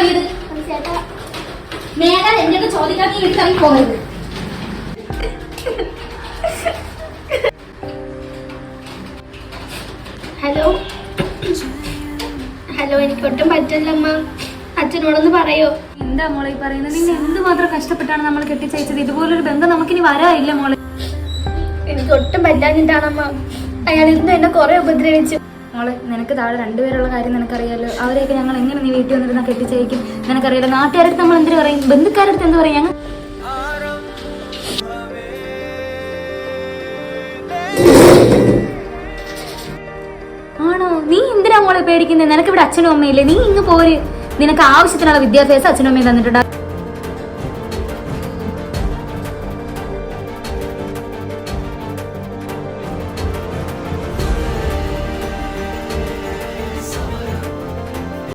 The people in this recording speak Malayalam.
വീട്ടിലിറങ്ങിയത്? മേഘ എന്റെ അടുത്ത് ചോദിക്കാൻ നീ വീട്ടിലിറങ്ങി പോകരുത്. ഹലോ ഹലോ, എനിക്ക് ഒട്ടും പറ്റില്ല അമ്മ. അച്ഛനോടൊന്ന് പറയോ? എന്താ മോളെ ഈ പറയുന്നത്? നിന്നെ എന്തുമാത്രം കഷ്ടപ്പെട്ടാണ് നമ്മൾ കെട്ടിച്ചയച്ചത്. ഇതുപോലൊരു ബന്ധം നമുക്കിനി വരാനില്ല മോളെ. എനിക്ക് ഒട്ടും പറ്റാഞ്ഞിട്ടാണമ്മ. അയാൾ ഇന്ന് എന്നെ കുറെ ഉപദ്രവിച്ചു. മോളെ, നിനക്ക് താഴെ രണ്ടുപേരുള്ള കാര്യം നിനക്കറിയാലോ. അവരെയൊക്കെ ഞങ്ങൾ എങ്ങനെ നീ വീട്ടിൽ വന്നിരുന്ന കെട്ടിച്ചയക്കും നിനക്കറിയാലോ. നാട്ടുകാരടുത്ത് നമ്മൾ എന്ത് പറയും, ബന്ധുക്കാരടുത്ത് എന്ത് പറയും? ഞങ്ങൾ ആണോ? നീ എന്തിനാ മോളെ പേടിക്കുന്നത്? നിനക്ക് ഇവിടെ അച്ഛനും അമ്മയില്ലേ? നീ ഇങ്ങ് പോര്. നിനക്ക് ആവശ്യത്തിനുള്ള വിദ്യാഭ്യാസം അച്ഛനും അമ്മയും തന്നിട്ടുണ്ട്.